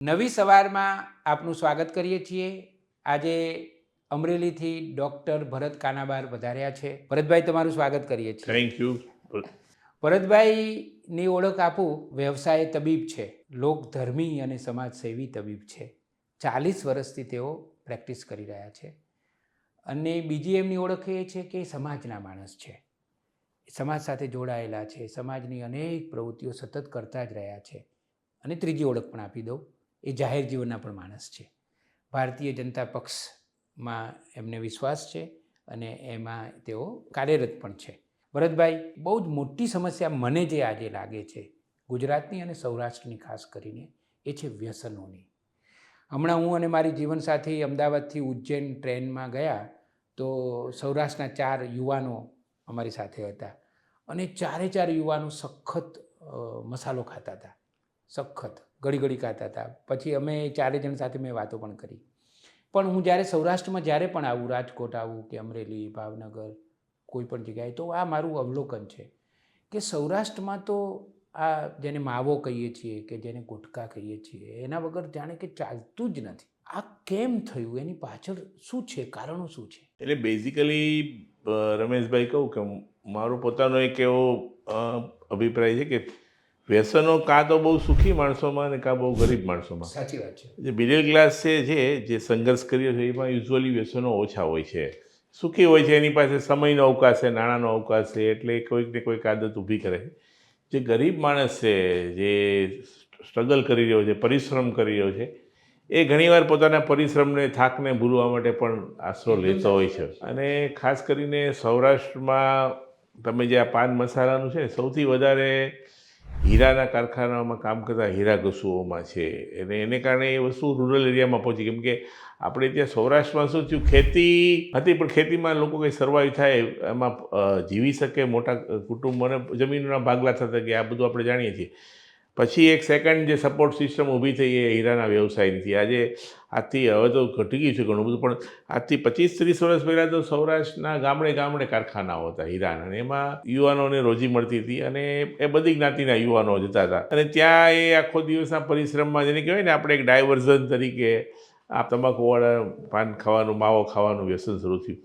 નવી સવારમાં આપનું સ્વાગત કરીએ છીએ. આજે અમરેલીથી ડૉક્ટર ભરત કાનાબાર વધાર્યા છે. ભરતભાઈ, તમારું સ્વાગત કરીએ છીએ. Thank you. ભરતભાઈની ઓળખ આપું, વ્યવસાય તબીબ છે, લોકધર્મી અને સમાજસેવી તબીબ છે. 40 વર્ષથી તેઓ પ્રેક્ટિસ કરી રહ્યા છે. અને બીજી એમની ઓળખ એ છે કે સમાજના માણસ છે, સમાજ સાથે જોડાયેલા છે, સમાજની અનેક પ્રવૃત્તિઓ સતત કરતા જ રહ્યા છે. અને ત્રીજી ઓળખ પણ આપી દઉં, એ જાહેર જીવનના પણ માણસ છે. ભારતીય જનતા પક્ષમાં એમને વિશ્વાસ છે અને એમાં તેઓ કાર્યરત પણ છે. ભરતભાઈ, બહુ જ મોટી સમસ્યા મને જે આજે લાગે છે ગુજરાતની અને સૌરાષ્ટ્રની ખાસ કરીને, એ છે વ્યસનોની. હમણાં હું અને મારી જીવનસાથી અમદાવાદથી ઉજ્જૈન ટ્રેનમાં ગયા તો સૌરાષ્ટ્રના 4 યુવાનો અમારી સાથે હતા અને ચારે યુવાનો સખત મસાલો ખાતા હતા, સખત ઘડી ઘડી ખાતા હતા. પછી અમે 4 જણ સાથે મેં વાતો પણ કરી. પણ હું જ્યારે સૌરાષ્ટ્રમાં જ્યારે પણ આવું, રાજકોટ આવું કે અમરેલી, ભાવનગર, કોઈ પણ જગ્યાએ, તો આ મારું અવલોકન છે કે સૌરાષ્ટ્રમાં તો આ જેને માવો કહીએ છીએ કે જેને ગુટકા કહીએ છીએ, એના વગર જાણે કે ચાલતું જ નથી. આ કેમ થયું? એની પાછળ શું છે? કારણો શું છે? એટલે બેઝિકલી રમેશભાઈ, કહું કે મારો પોતાનો એક એવો અભિપ્રાય છે કે વ્યસનો કાં તો બહુ સુખી માણસોમાં અને કાં બહુ ગરીબ માણસોમાં. સાચી વાત છે. જે મિડલ ક્લાસ છે, જે સંઘર્ષ કર્યો છે, એમાં યુઝ્યુઅલી વ્યસનો ઓછા હોય છે. સુખી હોય છે, એની પાસે સમયનો અવકાશ છે, નાણાંનો અવકાશ છે, એટલે કોઈક ને કોઈક આદત ઊભી કરે છે. જે ગરીબ માણસ છે, જે સ્ટ્રગલ કરી રહ્યો છે, પરિશ્રમ કરી રહ્યો છે, એ ઘણીવાર પોતાના પરિશ્રમને, થાકને ભૂલવા માટે પણ આશરો લેતો હોય છે. અને ખાસ કરીને સૌરાષ્ટ્રમાં તમે જે આ પાન મસાલાનું છે, સૌથી વધારે હીરાના કારખાનામાં કામ કરતા હીરા ઘસુઓમાં છે. અને એને કારણે એ વસ્તુ રૂરલ એરિયામાં પહોંચી. કેમ કે આપણે ત્યાં સૌરાષ્ટ્રમાં શું થયું, ખેતી હતી, પણ ખેતીમાં લોકો કંઈ સર્વાઈવ થાય, એમાં જીવી શકે, મોટા કુટુંબ અને જમીનના ભાગલા થતા ગયા, આ બધું આપણે જાણીએ છીએ. પછી એક સેકન્ડ જે સપોર્ટ સિસ્ટમ ઊભી થઈ એ હીરાના વ્યવસાયની. આજે આજથી, હવે તો ઘટી ગયું છે ઘણું બધું, પણ આજથી 25-30 વર્ષ પહેલાં તો સૌરાષ્ટ્રના ગામડે ગામડે કારખાનાઓ હતા હીરાના, અને એમાં યુવાનોને રોજી મળતી હતી અને એ બધી જ્ઞાતિના યુવાનો જતા હતા. અને ત્યાં એ આખો દિવસના પરિશ્રમમાં, જેને કહેવાય ને આપણે એક ડાયવર્ઝન તરીકે, આ તમાકુવાળા પાન ખાવાનું, માવો ખાવાનું વ્યસન શરૂ થયું.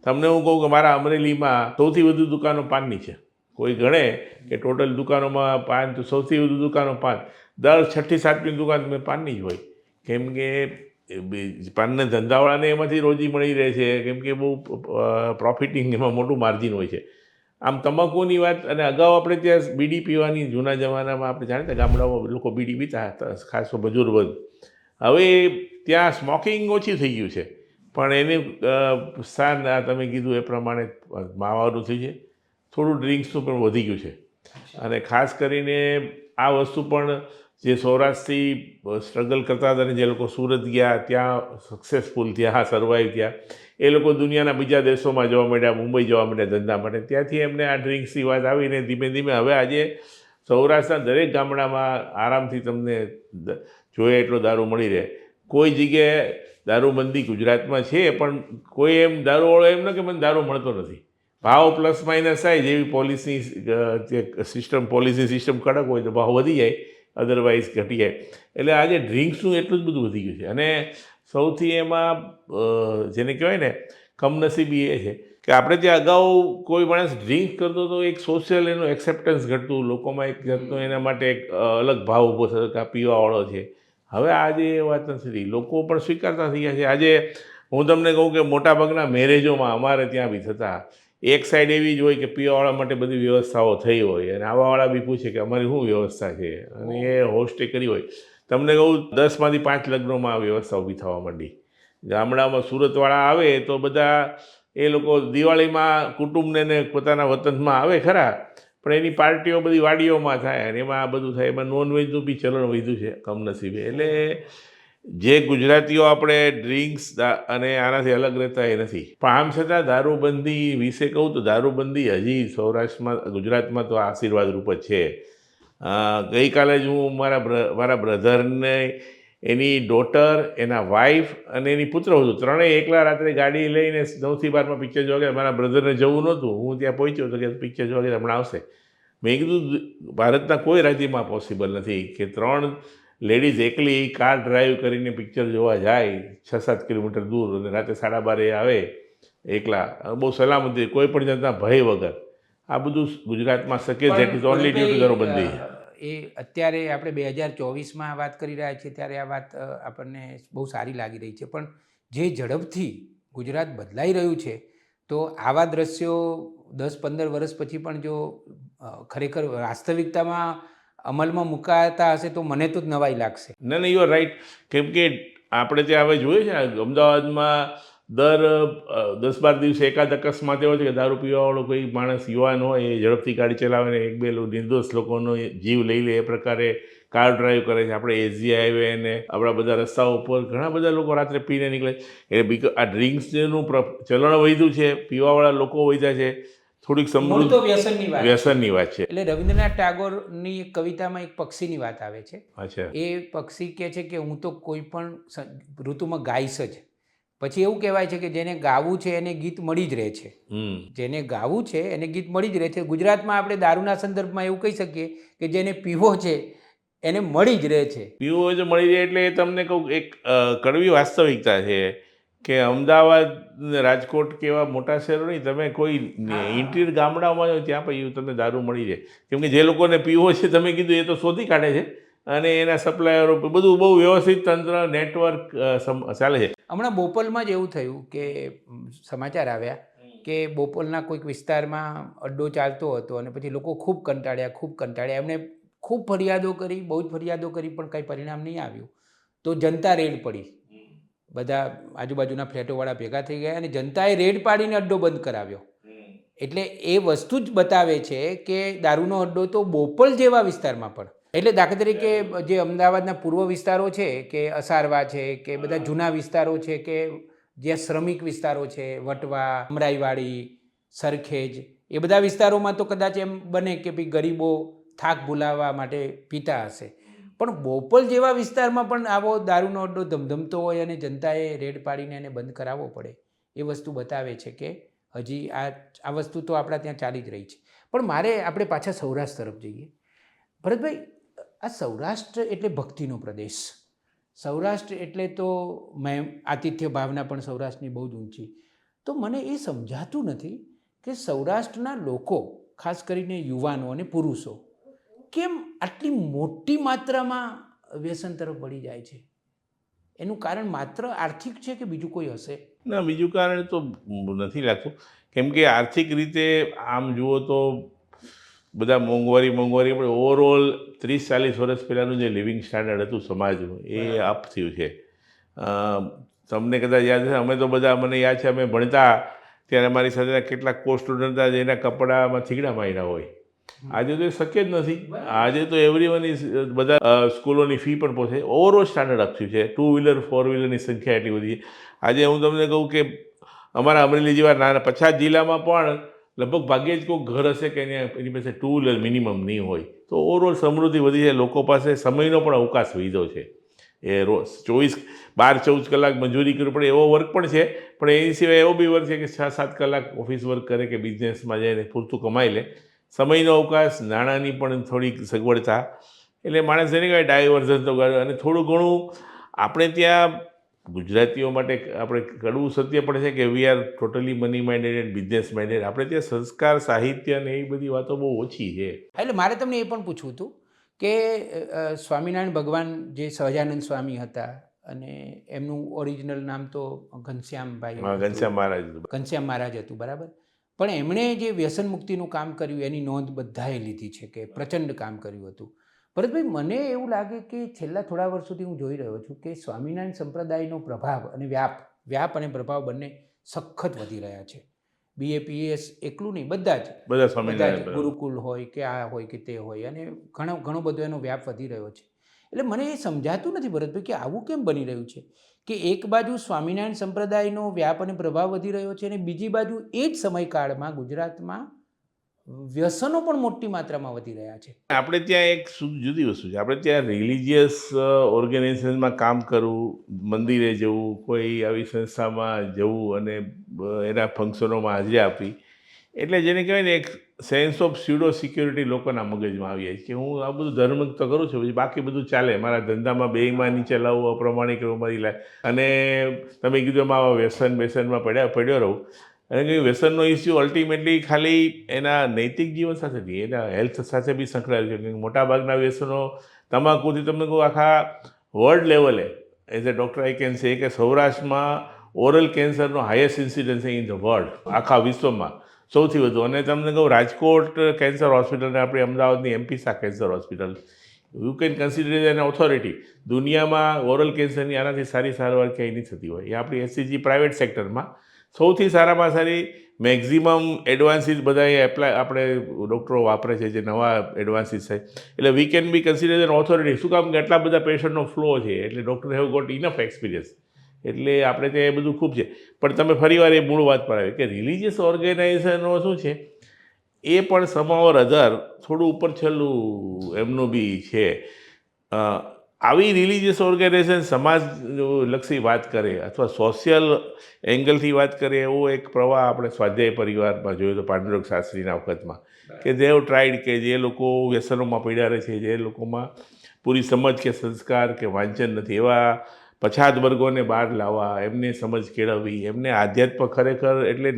તમને હું કહું કે મારા અમરેલીમાં સૌથી વધુ દુકાનો પાનની છે. કોઈ ગણે કે ટોટલ દુકાનોમાં પાન, તો સૌથી વધુ દુકાનો પાન, દર 6ઠી 7મી દુકાન તમે પાનની જ હોય. કેમ કે પાનના ધંધાવાળાને એમાંથી રોજી મળી રહે છે, કેમ કે બહુ પ્રોફિટિંગ, એમાં મોટું માર્જિન હોય છે. આમ તમાકુની વાત, અને અગાઉ આપણે ત્યાં બીડી પીવાની, જૂના જમાનામાં આપણે જાણીતા ગામડાઓમાં લોકો બીડી પીતા હતા, ખાસ બજુર્ગ વર્ગ. હવે ત્યાં સ્મોકિંગ ઓછી થઈ ગયું છે, પણ એની સ્થાન તમે કીધું એ પ્રમાણે માવાનું થયું છે, થોડું ડ્રિંક્સનું પણ વધી ગયું છે. અને ખાસ કરીને આ વસ્તુ પણ જે સૌરાષ્ટ્રથી સ્ટ્રગલ કરતા હતા ને, જે લોકો સુરત ગયા, ત્યાં સક્સેસફુલ થયા, સર્વાઈવ થયા, એ લોકો દુનિયાના બીજા દેશોમાં જવા માંડ્યા, મુંબઈ જવા માંડ્યા ધંધા માટે. ત્યાંથી એમને આ ડ્રિંક્સની વાત આવીને ધીમે ધીમે હવે આજે સૌરાષ્ટ્રના દરેક ગામડામાં આરામથી તમને જોઈએ એટલો દારૂ મળી રહે. કોઈ જગ્યાએ દારૂબંધી ગુજરાતમાં છે, પણ કોઈ એમ દારૂવાળો એમ ન કે મને દારૂ મળતો નથી. ભાવ પ્લસ માઇનસ થાય, જેવી પોલિસી સિસ્ટમ કડક હોય તો ભાવ વધી જાય, અદરવાઇઝ ઘટી જાય. એટલે આજે ડ્રિંક્સનું એટલું જ બધું વધી ગયું છે. અને સૌથી એમાં જેને કહેવાય ને કમનસીબી એ છે કે આપણે ત્યાં અગાઉ કોઈ માણસ ડ્રિંક કરતો તો એક સોશિયલ એનું એક્સેપ્ટન્સ ઘટતું, લોકોમાં એક જાતનો એના માટે એક અલગ ભાવ ઊભો થતો કે આ પીવાવાળો છે. હવે આજે એ વાત નથી, લોકો પણ સ્વીકારતા થઈ ગયા છે. આજે હું તમને કહું કે મોટાભાગના મેરેજોમાં અમારે ત્યાં બી થતા, એક સાઈડ એવી જ હોય કે પીવાવાળા માટે બધી વ્યવસ્થાઓ થઈ હોય, અને આવાવાળા બી પૂછે કે અમારી શું વ્યવસ્થા છે, અને એ હોસ્ટે કરી હોય. તમને કહું, 10માંથી 5 લગ્નોમાં આ વ્યવસ્થા ઊભી થવા માંડી. ગામડામાં સુરતવાળા આવે તો બધા એ લોકો દિવાળીમાં કુટુંબને ને પોતાના વતનમાં આવે ખરા, પણ એની પાર્ટીઓ બધી વાડીઓમાં થાય, અને એમાં આ બધું થાય. એમાં નોનવેજનું બી ચલણ વધ્યું છે કમનસીબે. એટલે જે ગુજરાતીઓ આપણે ડ્રિંક્સ અને આનાથી અલગ રહેતા એ નથી. પણ આમ છતાં દારૂબંધી વિશે કહું તો દારૂબંધી હજી સૌરાષ્ટ્રમાં, ગુજરાતમાં તો આશીર્વાદ રૂપ જ છે. ગઈકાલે જ હું મારા બ્રધરને, એની ડોટર, એના વાઈફ અને એની પુત્રવધુ ત્રણેય એકલા રાત્રે ગાડી લઈને 9થી 12માં પિક્ચર જોવા ગયા. મારા બ્રધરને જવું નહોતું, હું ત્યાં પહોંચ્યો તો કે પિક્ચર જોવા ગયા, હમણાં આવશે. મેં કીધું ભારતના કોઈ રાજ્યમાં પોસિબલ નથી કે 3 લેડીઝ એકલી કાર ડ્રાઈવ કરીને પિક્ચર જોવા જાય 6-7 કિલોમીટર દૂર અને રાતે 12:30 આવે એકલા, બહુ સલામતી, કોઈ પણ જાતના ભય વગર, આ બધું ગુજરાતમાં શક્ય છે. It is only due to દારૂબંધી. એ અત્યારે આપણે 2024માં વાત કરી રહ્યા છીએ ત્યારે આ વાત આપણને બહુ સારી લાગી રહી છે, પણ જે ઝડપથી ગુજરાત બદલાઈ રહ્યું છે તો આવા દ્રશ્યો 10-15 વર્ષ પછી પણ જો ખરેખર વાસ્તવિકતામાં અમલમાં મુકાતા હશે તો મને તો જ નવાઈ લાગશે. ના યુ આર રાઈટ. કેમ કે આપણે ત્યાં હવે જોઈએ છે ને, અમદાવાદમાં દર 10-12 દિવસે એકાદ અકસ્માત એવો છે કે દારૂ પીવાવાળો કોઈ માણસ યુવાન હોય એ ઝડપથી ગાડી ચલાવે ને 1-2 નિર્દોષ લોકોનો જીવ લઈ લે એ પ્રકારે કાર ડ્રાઈવ કરે છે. આપણે એસજી હાઈવે ને આપણા બધા રસ્તાઓ ઉપર ઘણા બધા લોકો રાત્રે પીને નીકળે. એટલે આ ડ્રિંક્સનું ચલણ વધ્યું છે, પીવાવાળા લોકો વધ્યા છે, થોડીક મૂળ તો વ્યસનની વાત છે. એટલે રવિન્દ્રનાથ ટાગોરની એક કવિતામાં એક પક્ષીની વાત આવે છે. અચ્છા. એ પક્ષી કહે છે કે હું તો કોઈ પણ ઋતુમાં ગાઈશ જ. પછી એવું કહેવાય છે કે જેને ગાવું છે એને ગીત મળી જ રહે છે. જેને ગાવું છે એને ગીત મળી જ રહે છે. ગુજરાતમાં આપણે દારૂના સંદર્ભમાં એવું કહી શકીએ કે જેને પીવો છે એને મળી જ રહે છે. પીવો જ મળી જાય. એટલે તમને કહું, એક કડવી વાસ્તવિકતા છે કે અમદાવાદ, રાજકોટ કે એવા મોટા શહેરો નહીં, તમે કોઈ ઇન્ટિરિયર ગામડામાં જાઓ ત્યાં પછી તમને દારૂ મળી જાય. કેમ કે જે લોકોને પીવો છે તમે કીધું એ તો શોધી કાઢે છે અને એના સપ્લાયરો બધું બહુ વ્યવસ્થિત તંત્ર નેટવર્ક ચાલે છે. હમણાં બોપલમાં જ એવું થયું કે સમાચાર આવ્યા કે બોપલના કોઈક વિસ્તારમાં અડ્ડો ચાલતો હતો અને પછી લોકો ખૂબ કંટાળ્યા. એમણે ખૂબ ફરિયાદો કરી, બહુ જ ફરિયાદો કરી, પણ કંઈ પરિણામ નહીં આવ્યું. તો જનતા રેડ પડી, બધા આજુબાજુના ફ્લેટોવાળા ભેગા થઈ ગયા અને જનતાએ રેડ પાડીને અડ્ડો બંધ કરાવ્યો. એટલે એ વસ્તુ જ બતાવે છે કે દારૂનો અડ્ડો તો બોપલ જેવા વિસ્તારમાં પણ, એટલે દાખલા તરીકે જે અમદાવાદના પૂર્વ વિસ્તારો છે કે અસારવા છે કે બધા જૂના વિસ્તારો છે કે જ્યાં શ્રમિક વિસ્તારો છે, વટવા, અમરાઈવાડી, સરખેજ, એ બધા વિસ્તારોમાં તો કદાચ એમ બને કે ભાઈ ગરીબો થાક ભૂલાવવા માટે પીતા હશે, પણ બોપલ જેવા વિસ્તારમાં પણ આવો દારૂનો અડ્ડો ધમધમતો હોય અને જનતાએ રેડ પાડીને એને બંધ કરાવવો પડે, એ વસ્તુ બતાવે છે કે હજી આ વસ્તુ તો આપણા ત્યાં ચાલી જ રહી છે. પણ મારે આપણે પાછા સૌરાષ્ટ્ર તરફ જઈએ. ભરતભાઈ, આ સૌરાષ્ટ્ર એટલે ભક્તિનો પ્રદેશ. સૌરાષ્ટ્ર એટલે તો આતિથ્ય ભાવના પણ સૌરાષ્ટ્રની બહુ જ ઊંચી. તો મને એ સમજાતું નથી કે સૌરાષ્ટ્રના લોકો, ખાસ કરીને યુવાનો અને પુરુષો, કેમ આટલી મોટી માત્રામાં વ્યસન તરફ વળી જાય છે. એનું કારણ માત્ર આર્થિક છે કે બીજું કોઈ હશે? ના, બીજું કારણ તો નથી લાગતું. કેમ કે આર્થિક રીતે આમ જુઓ તો બધા મોંઘવારી પણ ઓવરઓલ 30-40 વર્ષ પહેલાંનું જે લિવિંગ સ્ટાન્ડર્ડ હતું સમાજનું એ અપ થયું છે. તમને કદાચ યાદ છે, અમે તો બધા, મને યાદ છે અમે ભણતા ત્યારે અમારી સાથે કેટલાક કો સ્ટુડન્ટ હતા જેના કપડામાં થીગડા માર્યા હોય. આજે તો એ શક્ય જ નથી. આજે તો એવરીવન બધા સ્કૂલોની ફી પણ પહોંચે. ઓવરઓલ સ્ટાન્ડર્ડ અપ થયું છે. 2 વ્હીલર 4 વ્હીલરની સંખ્યા એટલી બધી. આજે હું તમને કહું કે અમારા અમરેલી જેવા નાના 50 જિલ્લામાં પણ લગભગ ભાગ્યે જ કોઈ ઘર હશે કે એની પાસે 2 વ્હીલર મિનિમમ નહીં હોય. તો ઓવરઓલ સમૃદ્ધિ વધી છે. લોકો પાસે સમયનો પણ અવકાશ વધ્યો છે. એ રોજ 12-14 કલાક મજૂરી કરવી પડે એવો વર્ક પણ છે, પણ એની સિવાય એવો બી વર્ક છે કે 6-7 કલાક ઓફિસ વર્ક કરે કે બિઝનેસમાં જઈને પૂરતું કમાઈ લે. સમયનો અવકાશ, નાણાંની પણ થોડીક સગવડતા, એટલે માણસ એને કહેવાય ડાયવર્ઝન તો કરે. અને થોડું ઘણું આપણે ત્યાં ગુજરાતીઓ માટે આપણે કડવું સત્ય પણ છે કે we R totally money minded and business minded. આપણે ત્યાં સંસ્કાર, સાહિત્ય અને એવી બધી વાતો બહુ ઓછી છે. એટલે મારે તમને એ પણ પૂછવું હતું કે સ્વામિનારાયણ ભગવાન જે સહજાનંદ સ્વામી હતા અને એમનું ઓરિજિનલ નામ તો ઘનશ્યામ મહારાજ હતું, બરાબર? પણ એમણે જે વ્યસન મુક્તિનું કામ કર્યું એની નોંધ બધાએ લીધી છે કે પ્રચંડ કામ કર્યું હતું. ભરતભાઈ, મને એવું લાગે કે છેલ્લા થોડા વર્ષોથી હું જોઈ રહ્યો છું કે સ્વામિનારાયણ સંપ્રદાયનો પ્રભાવ અને વ્યાપ અને પ્રભાવ બંને સખત વધી રહ્યા છે. BAPS એકલું નહીં, બધા જ ગુરુકુલ હોય કે આ હોય કે તે હોય, અને ઘણો બધો એનો વ્યાપ વધી રહ્યો છે. એટલે મને એ સમજાતું નથી ભરતભાઈ કે આવું કેમ બની રહ્યું છે કે એક બાજુ સ્વામિનારાયણ સંપ્રદાયનો વ્યાપ અને પ્રભાવ વધી રહ્યો છે અને બીજી બાજુ એ જ સમયકાળમાં ગુજરાતમાં વ્યસનો પણ મોટી માત્રામાં વધી રહ્યા છે. આપણે ત્યાં એક જુદી વસ્તુ છે. આપણે ત્યાં રિલિજિયસ ઓર્ગેનાઇઝેશનમાં કામ કરવું, મંદિરે જવું, કોઈ આવી સંસ્થામાં જવું અને એના ફંક્શનોમાં હાજરી આપવી, એટલે જેને કહેવાય ને એક સેન્સ ઓફ સ્યુડો સિક્યોરિટી લોકોના મગજમાં આવી જાય કે હું આ બધું ધર્મ તો કરું છું, પછી બાકી બધું ચાલે, મારા ધંધામાં બેઈમાની નીચે લાવવું, અપ્રમાણિક મારી લાય, અને તમે કીધું એમાં વ્યસનમાં પડ્યો રહું. અને કે વ્યસનનો ઇસ્યુ અલ્ટિમેટલી ખાલી એના નૈતિક જીવન સાથે નહીં, એના હેલ્થ સાથે બી સંકળાયેલું છે. મોટાભાગના વ્યસનો તમાકુથી તમને કહું આખા વર્લ્ડ લેવલે as a doctor I can say કે સૌરાષ્ટ્રમાં ઓરલ કેન્સરનો highest incidence in the world, આખા વિશ્વમાં સૌથી વધુ. અને તમને કહું રાજકોટ કેન્સર હોસ્પિટલ અને આપણી અમદાવાદની MP Shah cancer hospital, you can consider an authority. દુનિયામાં ઓરલ કેન્સરની આનાથી સારી સારવાર ક્યાંય નહીં થતી હોય. એ આપણી એસસીજી પ્રાઇવેટ સેક્ટરમાં સૌથી સારામાં સારી મેક્ઝિમમ એડવાન્સીસ બધા આપણે ડૉક્ટરો વાપરે છે, જે નવા એડવાન્સીસ છે. એટલે we can be consider an authority. શું કામ કે આટલા બધા પેશન્ટનો ફ્લો છે, એટલે doctor have got enough experience. એટલે આપણે ત્યાં એ બધું ખૂબ છે. પણ તમે ફરીવાર એ મૂળ વાત પર આવે કે રિલિજિયસ ઓર્ગેનાઇઝેશનો શું છે, એ પણ સમાવર અધર થોડું ઉપર છેલ્લું એમનું બી છે. આવી રિલિજિયસ ઓર્ગેનાઇઝેશન સમાજલક્ષી વાત કરે અથવા સોશિયલ એંગલથી વાત કરે એવો એક પ્રવાહ આપણે સ્વાધ્યાય પરિવારમાં જોયો તો પાંડુરંગ શાસ્ત્રીના વખતમાં, કે દેવ ટ્રાઇડ કે જે લોકો વ્યસનોમાં પડ્યા રહે છે, જે લોકોમાં પૂરી સમજ કે સંસ્કાર કે વાંચન નથી, એવા પછાત વર્ગોને બહાર લાવવા, એમને સમજ કેળવવી, એમને આધ્યાત્મ ખરેખર એટલે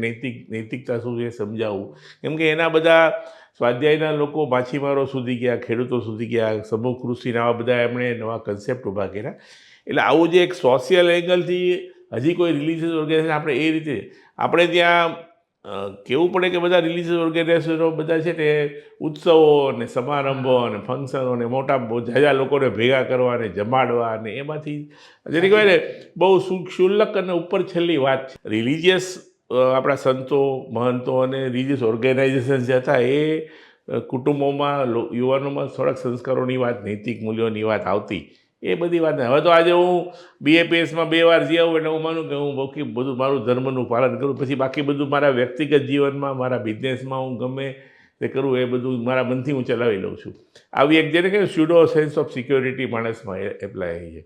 નૈતિકતા શું છે સમજાવવું. કેમ કે એના બધા સ્વાધ્યાયના લોકો માછીમારો સુધી ગયા, ખેડૂતો સુધી ગયા, સમૂહ કૃષિના આવા બધા એમણે નવા કન્સેપ્ટ ઊભા કર્યા. એટલે આવું જે એક સોશિયલ એંગલથી હજી કોઈ રિલિજિયસ ઓર્ગેનાઇઝેશન આપણે એ રીતે આપણે ત્યાં કહેવું પડે કે બધા રિલિજિયસ ઓર્ગેનાઇઝેશનો બધા છે તે ઉત્સવો અને સમારંભો અને ફંક્શનો અને મોટા જાજા લોકોને ભેગા કરવા અને જમાડવા અને એમાંથી જેને કહેવાય ને બહુ ક્ષુલ્લક અને ઉપર છેલ્લી વાત છે. રિલિજિયસ આપણા સંતો મહંતો અને રિલિજિયસ ઓર્ગેનાઇઝેશન જે હતા એ કુટુંબોમાં યુવાનોમાં થોડાક સંસ્કારોની વાત, નૈતિક મૂલ્યોની વાત આવતી. એ બધી વાત હવે તો આજે હું BAPSમાં 2 વાર જઈ આવું એટલે હું માનું કે હું બાકી બધું મારું ધર્મનું પાલન કરું, પછી બાકી બધું મારા વ્યક્તિગત જીવનમાં, મારા બિઝનેસમાં હું ગમે તે કરું એ બધું મારા મનથી હું ચલાવી લઉં છું. આવી એક જેને કહે સ્યુડો સેન્સ ઓફ સિક્યોરિટી માણસમાં એપ્લાય છે.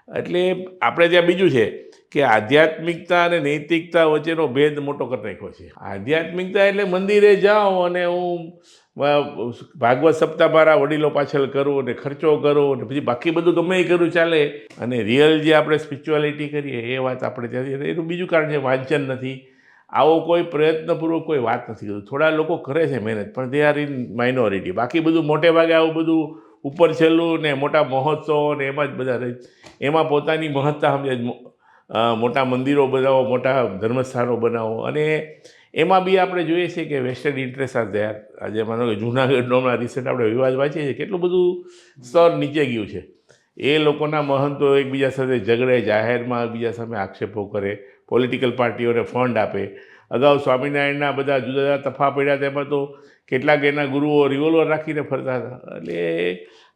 એટલે આપણે ત્યાં બીજું છે કે આધ્યાત્મિકતા અને નૈતિકતા વચ્ચેનો ભેદ મોટો કરી નાખ્યો છે. આધ્યાત્મિકતા એટલે મંદિરે જાઓ અને હું ભાગવત સપ્તાહ મારા વડીલો પાછળ કરું અને ખર્ચો કરું અને પછી બાકી બધું ગમે એ કરું ચાલે. અને રિયલ જે આપણે સ્પિરિચ્યુઆલિટી કરીએ એ વાત આપણે ત્યાંથી, એનું બીજું કારણ છે વાંચન નથી. આવો કોઈ પ્રયત્નપૂર્વક કોઈ વાત નથી કરતું. થોડા લોકો કરે છે મહેનત, પણ દે આર ઇન માઇનોરિટી. બાકી બધું મોટે ભાગે આવું બધું ઉપર છેલ્લું ને મોટા મહોત્સવ ને એમાં જ બધા રહે. એમાં પોતાની મહત્તા સમજે, મોટા મંદિરો બનાવો, મોટા ધર્મસ્થાનો બનાવો, અને એમાં બી આપણે જોઈએ છીએ કે વેસ્ટર્ન ઇન્ટરેસ્ટ આર ધેર. આજે માનો કે જૂનાગઢનો હમણાં રિસેન્ટ આપણે વિવાદ વાંચીએ છીએ, કેટલું બધું સ્તર નીચે ગયું છે. એ લોકોના મહંતો એકબીજા સાથે ઝઘડે, જાહેરમાં એકબીજા સામે આક્ષેપો કરે, પોલિટિકલ પાર્ટીઓને ફંડ આપે. અગાઉ સ્વામિનારાયણના બધા જુદા જુદા તફા પડ્યા, તેમાં તો કેટલાક એના ગુરુઓ રિવોલ્વર રાખીને ફરતા હતા. એટલે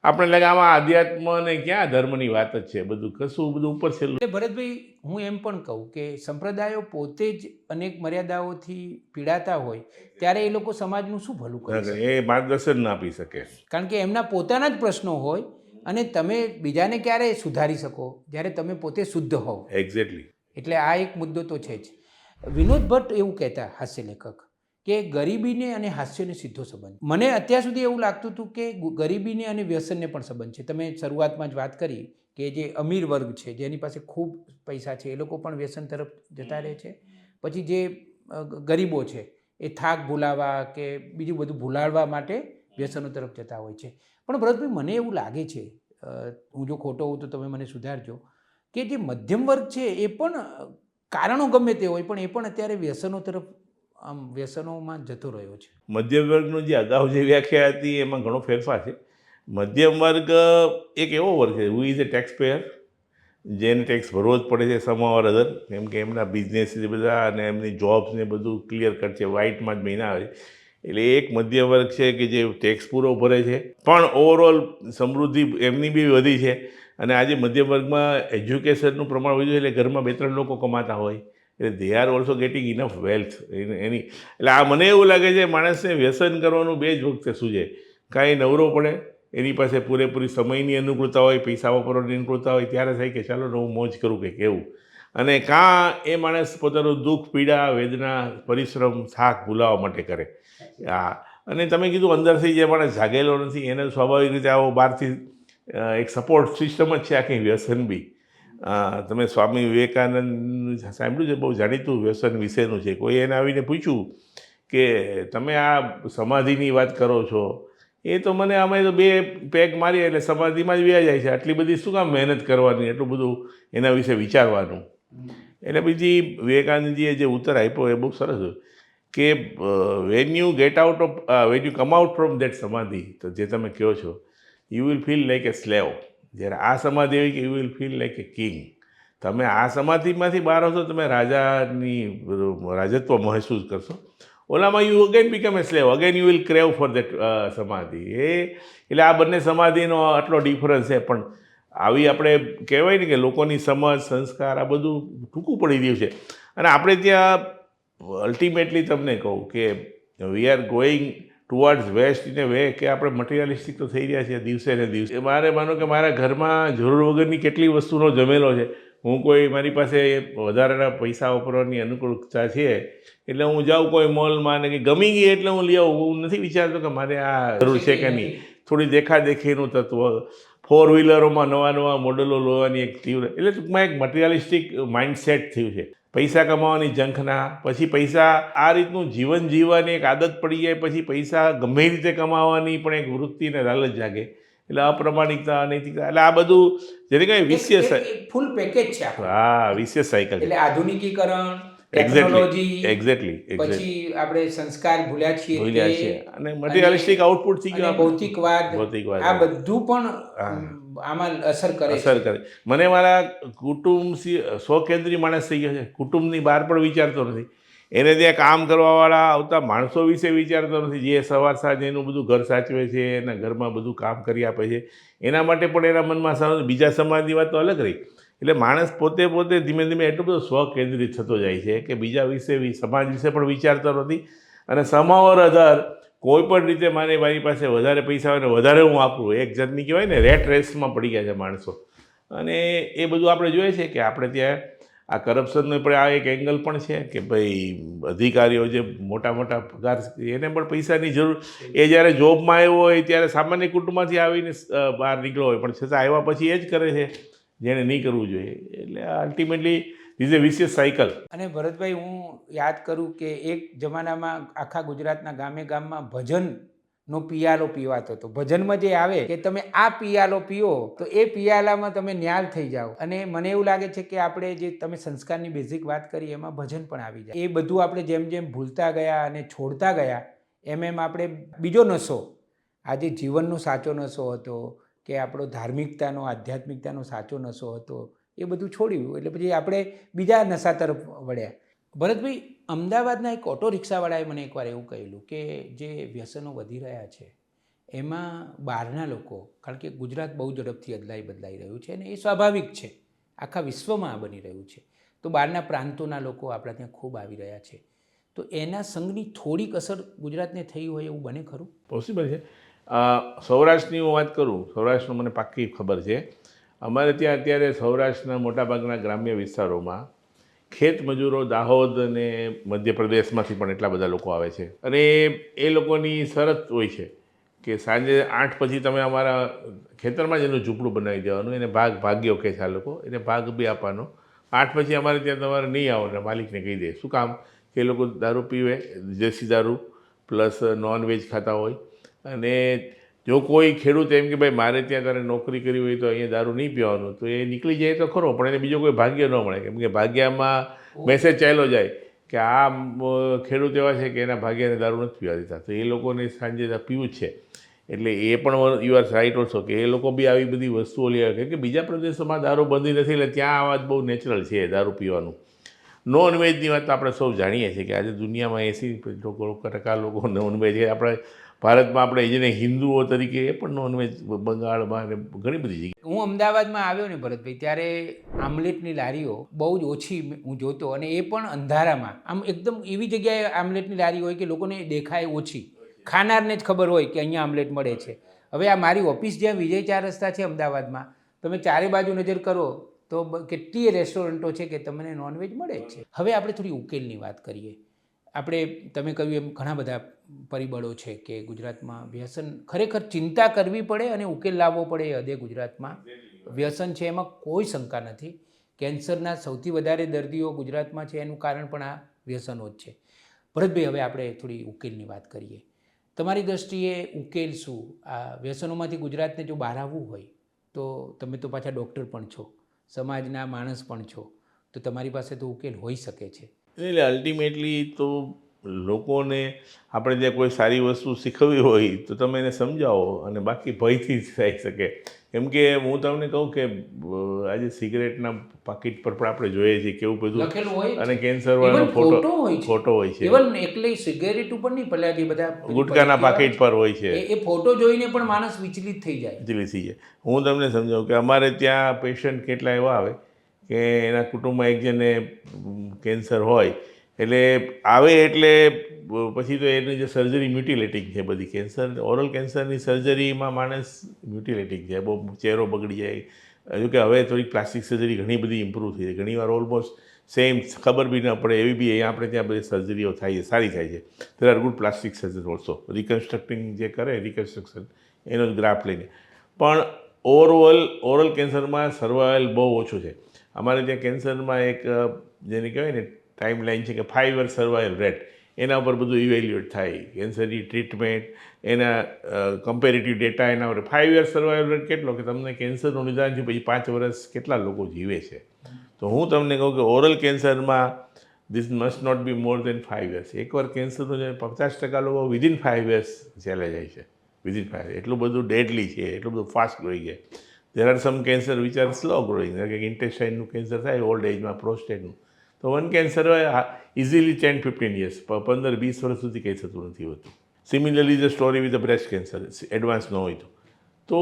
આપણે લાગે આમાં આધ્યાત્મ ને ક્યાં ધર્મની વાત જ છે, બધું કશું બધું ઉપર છેલ્લું. એટલે ભરતભાઈ, હું એમ પણ કહું કે સંપ્રદાયો પોતે જ અનેક મર્યાદાઓથી પીડાતા હોય ત્યારે એ લોકો સમાજનું શું ભલું કરે છે? એ માર્ગદર્શન ના આપી શકે, કારણ કે એમના પોતાના જ પ્રશ્નો હોય અને તમે બીજાને ક્યારે સુધારી શકો જ્યારે તમે પોતે શુદ્ધ હોવ. એક્ઝેક્ટલી. એટલે આ એક મુદ્દો તો છે જ. વિનોદ ભટ્ટ એવું કહેતા, હાસ્ય લેખક, કે ગરીબીને અને હાસ્યને સીધો સંબંધ. મને અત્યાર સુધી એવું લાગતું હતું કે ગરીબીને અને વ્યસનને પણ સંબંધ છે. તમે શરૂઆતમાં જ વાત કરી કે જે અમીર વર્ગ છે, જેની પાસે ખૂબ પૈસા છે, એ લોકો પણ વ્યસન તરફ જતા રહે છે. પછી જે ગરીબો છે એ થાક ભૂલાવા કે બીજું બધું ભૂલાડવા માટે વ્યસનો તરફ જતા હોય છે. પણ ભરતભાઈ, મને એવું લાગે છે, હું જો ખોટો હોઉં તો તમે મને સુધારજો, કે જે મધ્યમ વર્ગ છે એ પણ કારણો ગમે તે હોય પણ એ પણ અત્યારે વ્યસનો તરફ વ્યસનોમાં જતો રહ્યો છે. મધ્યમ વર્ગનો જે અગાઉ જે વ્યાખ્યા હતી એમાં ઘણો ફેરફાર છે. મધ્યમ વર્ગ એક એવો વર્ગ છે who is A tax payer, જેને ટેક્સ ભરવો જ પડે છે સમાવર અધર, કેમ કે એમના બિઝનેસ બધા અને એમની જોબ્સ ને બધું ક્લિયર કટ છે, વ્હાઇટમાં જ મહિના આવે છે. એટલે એક મધ્યમ વર્ગ છે કે જે ટેક્સ પૂરો ભરે છે, પણ ઓવરઓલ સમૃદ્ધિ એમની બી વધી છે. અને આજે મધ્યમ વર્ગમાં એજ્યુકેશનનું પ્રમાણ વધ્યું એટલે ઘરમાં 2-3 લોકો કમાતા હોય, એટલે they are also getting enough wealth એની. એટલે આ મને એવું લાગે છે માણસને વ્યસન કરવાનું 2 જ વખતે સૂઝે. કાંઈ નવરો પડે, એની પાસે પૂરેપૂરી સમયની અનુકૂળતા હોય, પૈસા વાપરવાની અનુકૂળતા હોય, ત્યારે થાય કે ચાલો હું મોજ કરું કંઈક એવું. અને કાં એ માણસ પોતાનું દુઃખ પીડા વેદના પરિશ્રમ થાક ભૂલાવવા માટે કરે. અને તમે કીધું અંદરથી જે માણસ જાગેલો નથી એને સ્વાભાવિક રીતે આવો બહારથી એક સપોર્ટ સિસ્ટમ જ છે આખી વ્યસન બી. તમે સ્વામી વિવેકાનંદ સાંભળ્યું છે, બહુ જાણીતું વ્યસન વિશેનું છે. કોઈ એને આવીને પૂછ્યું કે તમે આ સમાધિની વાત કરો છો, એ તો મને અમે તો 2 પેગ મારીએ એટલે સમાધિમાં જ વ્યા જાય છે, આટલી બધી શું કામ મહેનત કરવાની, એટલું બધું એના વિશે વિચારવાનું. એટલે બીજી વિવેકાનંદજીએ જે ઉત્તર આપ્યો એ બહુ સરસ કે when you get out of when you come out from that samadhi, તો જે તમે કહો છો, you will feel like a slave. જ્યારે આ સમાધિ હોય કે you will feel like a king. તમે આ સમાધિમાંથી બહાર આવશો, તમે રાજત્વ મહેસૂસ કરશો. ઓલામાં you again become A slave, again you will crave for that સમાધિ. એટલે આ બંને સમાધિનો આટલો ડિફરન્સ છે. પણ આવી આપણે કહેવાય ને કે લોકોની સમજ સંસ્કાર આ બધું ટૂંકું પડી રહ્યું છે. અને આપણે ત્યાં અલ્ટિમેટલી તમને કહું કે we are going towards west in a way કે આપણે મટીરિયલિસ્ટિક તો થઈ રહ્યા છીએ દિવસે ને દિવસે. મારે માનો કે મારા ઘરમાં જરૂર વગરની કેટલી વસ્તુનો જમેલો છે. હું કોઈ મારી પાસે વધારાના પૈસા વાપરવાની અનુકૂળતા છે એટલે હું જાઉં કોઈ મોલમાં ને કે ગમી ગઈ એટલે હું લઈ આવું. હું નથી વિચારતો કે મારે આ જરૂર છે કે નહીં. થોડી દેખાદેખીનું તત્વ, 4 વ્હીલરોમાં નવા મોડલો લેવાની એક તીવ્ર, એટલે ટૂંકમાં એક મટીરિયલિસ્ટિક માઇન્ડસેટ થયું છે. પૈસા કમાવાની ઝંખના, પછી પૈસા આ રીતનું જીવન જીવવાની એક આદત પડી જાય, પછી પૈસા ગમે રીતે કમાવાની પણ એક વૃત્તિને લાલચ જાગે. એટલે અપ્રમાણિકતા અનૈતિકતા, એટલે આ બધું જેને કઈ વિશેષ ફૂલ પેકેજ છે. હા, વિશેષ સાયકલ. એટલે આધુનિકીકરણ, ટેકનોલોજી, એક્ઝેક્ટલી પછી આપણે સંસ્કાર ભૂલ્યા છીએ અને મટીરિયલિસ્ટિક આઉટપુટ થઈ ગયું, ભૌતિકવાદ, આ બધું પણ આમાં અસર કરે. મને મારા કુટુંબ સ્વકેન્દ્રી માણસ થઈ ગયો છે. કુટુંબની બહાર પણ વિચારતો નથી. એને ત્યાં કામ કરવાવાળા આવતા માણસો વિશે વિચારતો નથી. જે સવાર સાંજ એનું બધું ઘર સાચવે છે, એના ઘરમાં બધું કામ કરી આપે છે, એના માટે પણ એના મનમાં બીજા સમાજની વાત તો અલગ રહી. એટલે માણસ પોતે ધીમે ધીમે એટલો બધો સ્વકેન્દ્રિત થતો જાય છે કે બીજા વિશે સમાજ વિશે પણ વિચારતો નથી. અને સમાવર અધર કોઈ પણ રીતે મારી પાસે વધારે પૈસા હોય ને વધારે હું આપું, એક જાતની કહેવાય ને રેટ રેસમાં પડી ગયા છે માણસો. અને એ બધું આપણે જોઈએ છે કે આપણે ત્યાં આ કરપ્શનનો પણ આ એક એંગલ પણ છે કે ભાઈ અધિકારીઓ જે મોટા પગાર, એને પણ પૈસાની જરૂર. એ જ્યારે જોબમાં આવ્યો હોય ત્યારે સામાન્ય કુટુંબમાંથી આવીને બહાર નીકળ્યો હોય, પણ છતાં આવ્યા પછી એ જ કરે છે જેણે નહીં કરવું જોઈએ. એટલે અલ્ટિમેટલી ઇઝ એ વિશિયસ સાયકલ. અને ભરતભાઈ, હું યાદ કરું કે એક જમાનામાં આખા ગુજરાતના ગામમાં ભજનનો પિયાલો પીવાતો હતો. ભજનમાં જે આવે કે તમે આ પિયાલો પીઓ તો એ પિયાલામાં તમે ન્યાલ થઈ જાઓ. અને મને એવું લાગે છે કે આપણે જે તમે સંસ્કારની બેઝિક વાત કરી એમાં ભજન પણ આવી જાય. એ બધું આપણે જેમ જેમ ભૂલતા ગયા અને છોડતા ગયા એમ આપણે બીજો નશો, આજે જીવનનો સાચો નશો હતો કે આપણો ધાર્મિકતાનો આધ્યાત્મિકતાનો સાચો નશો હતો, એ બધું છોડ્યું. એટલે પછી આપણે બીજા નશા તરફ વળ્યા. ભરતભાઈ, અમદાવાદના એક ઓટો રિક્ષાવાળાએ મને એકવાર એવું કહેલું કે જે વ્યસનો વધી રહ્યા છે એમાં બહારના લોકો, કારણ કે ગુજરાત બહુ ઝડપથી બદલાઈ રહ્યું છે અને એ સ્વાભાવિક છે, આખા વિશ્વમાં આ બની રહ્યું છે, તો બહારના પ્રાંતોના લોકો આપણા ત્યાં ખૂબ આવી રહ્યા છે. તો એના સંઘની થોડીક અસર ગુજરાતને થઈ હોય એવું બને ખરું? પોસિબલ છે. સૌરાષ્ટ્રની હું વાત કરું, સૌરાષ્ટ્રનું મને પાક્કી ખબર છે. અમારે ત્યાં અત્યારે સૌરાષ્ટ્રના મોટાભાગના ગ્રામ્ય વિસ્તારોમાં ખેત મજૂરો દાહોદ અને મધ્યપ્રદેશમાંથી પણ એટલા બધા લોકો આવે છે. અને એ લોકોની શરત હોય છે કે સાંજે 8 પછી તમે અમારા ખેતરમાં જ એનું ઝૂંપડું બનાવી દેવાનું. એને ભાગ્યો કહે છે આ લોકો, એને ભાગ બી આપવાનો. 8 પછી અમારે ત્યાં તમારે નહીં આવો ને માલિકને કહી દે. શું કામ? કે એ લોકો દારૂ પીવે, દેશી દારૂ પ્લસ નોનવેજ ખાતા હોય. અને જો કોઈ ખેડૂત એમ કે ભાઈ મારે ત્યાં તારે નોકરી કરવી હોય તો અહીંયા દારૂ નહીં પીવાનું, તો એ નીકળી જાય તો ખરો, પણ એને બીજો કોઈ ભાગ્ય ન મળે. કેમ કે ભાગ્યમાં મેસેજ ચાલ્યો જાય કે આ ખેડૂત એવા છે કે એના ભાગ્યને દારૂ નથી પીવા દેતા, તો એ લોકોને સાંજે પીવું જ છે. એટલે એ પણ યુ આર રાઇટ ઓલ્સો કે એ લોકો બી આવી બધી વસ્તુઓ લે. કેમ કે બીજા પ્રદેશોમાં દારૂ બંધી નથી, એટલે ત્યાં આ વાત બહુ નેચરલ છે દારૂ પીવાનું. નોનવેજની વાત તો આપણે સૌ જાણીએ છીએ કે આજે દુનિયામાં 80% લોકો નોનવેજ છે. આપણે ભારતમાં આપણે જેને હિન્દુઓ તરીકે એ પણ નોનવેજ, બંગાળમાં ને ઘણી બધી જગ્યાએ. હું અમદાવાદમાં આવ્યો ને ભરતભાઈ, ત્યારે આમલેટની લારીઓ બહુ જ ઓછી હું જોતો, અને એ પણ અંધારામાં. આમ એકદમ એવી જગ્યાએ આમલેટની લારી હોય કે લોકોને દેખાય ઓછી, ખાનારને જ ખબર હોય કે અહીંયા આમલેટ મળે છે. હવે આ મારી ઓફિસ જ્યાં વિજય 4 રસ્તા છે અમદાવાદમાં, તમે ચારે બાજુ નજર કરો તો કેટલીય રેસ્ટોરન્ટો છે કે તમને નોનવેજ મળે જ છે. હવે આપણે થોડી ઉકેલની વાત કરીએ. આપણે તમે કહ્યું એમ ઘણા બધા પરિબળો છે કે ગુજરાતમાં વ્યસન ખરેખર ચિંતા કરવી પડે અને ઉકેલ લાવવો પડે એ હદે ગુજરાતમાં વ્યસન છે, એમાં કોઈ શંકા નથી. કેન્સરના સૌથી વધારે દર્દીઓ ગુજરાતમાં છે એનું કારણ પણ આ વ્યસનો જ છે. ભરતભાઈ, હવે આપણે થોડી ઉકેલની વાત કરીએ. તમારી દૃષ્ટિએ ઉકેલ શું? આ વ્યસનોમાંથી ગુજરાતને જો બહાર આવવું હોય તો તમે તો પાછા ડૉક્ટર પણ છો, સમાજના માણસ પણ છો, તો તમારી પાસે તો ઉકેલ હોઈ શકે છે. એટલે અલ્ટિમેટલી તો લોકોને આપણે જ્યાં કોઈ સારી વસ્તુ શીખવવી હોય તો તમે એને સમજાવો, અને બાકી ભયથી જ થઈ શકે. કેમ કે હું તમને કહું કે આજે સિગરેટના પાકીટ પર પણ આપણે જોઈએ છીએ કેવું બધું લખેલું હોય અને કેન્સરવાળાનો ફોટો હોય છે. ઇવન એકલી સિગરેટ ઉપર નહીં, પેલા જે બધા ગુટકાના પાકીટ પર હોય છે. એ ફોટો જોઈને પણ માણસ વિચલિત થઈ જાય. હું તમને સમજાવું કે અમારે ત્યાં પેશન્ટ કેટલા એવા આવે કે એના કુટુંબમાં એક જણને કેન્સર હોય, એટલે આવે એટલે પછી તો એની જે સર્જરી મ્યુટિલેટિંગ છે બધી. કેન્સર, ઓરલ કેન્સરની સર્જરીમાં માણસ મ્યુટિલેટિંગ છે, બહુ ચહેરો બગડી જાય. હજુ કે હવે થોડીક પ્લાસ્ટિક સર્જરી ઘણી બધી ઇમ્પ્રૂવ થઈ છે, ઘણીવાર ઓલમોસ્ટ સેમ ખબર બી ન પડે એવી બી અહીંયા આપણે ત્યાં બધી સર્જરીઓ થાય છે, સારી થાય છે. There are good plastic surgeon also. Reconstructing જે કરે રિકન્સ્ટ્રક્શન એનો જ ગ્રાફ લઈને. પણ ઓરલ કેન્સરમાં સર્વાઇવલ બહુ ઓછું છે. અમારે ત્યાં કેન્સરમાં એક જેને કહેવાય ને ટાઈમ લાઈન છે કે 5 year સર્વાઇવલ રેટ, એના ઉપર બધું ઇવેલ્યુએટ થાય. કેન્સરની ટ્રીટમેન્ટ, એના કમ્પેરેટિવ ડેટા એના ઉપર 5 year સર્વાઇવલ રેટ કેટલો કે તમને કેન્સરનું નિદાન થયું પછી 5 વર્ષ કેટલા લોકો જીવે છે. તો હું તમને કહું કે ઓરલ કેન્સરમાં this must not be more than 5 years. એકવાર કેન્સરનું 50% લોકો વિધિન 5 years ચાલે જાય છે. Within 5 years. એટલું બધું ડેડલી છે, એટલું બધું ફાસ્ટ ગ્રોઈંગ છે. There are some cancer which are slow growing. કે ઇન્ટેસ્ટાઇનનું કેન્સર થાય ઓલ્ડ એજમાં, પ્રોસ્ટેટનું, તો વન કેન્સર હોય ઇઝીલી 10-15 years, 15-20 વર્ષ સુધી કંઈ થતું નથી હોતું. Similarly the story with the breast cancer, advance ન હોય તો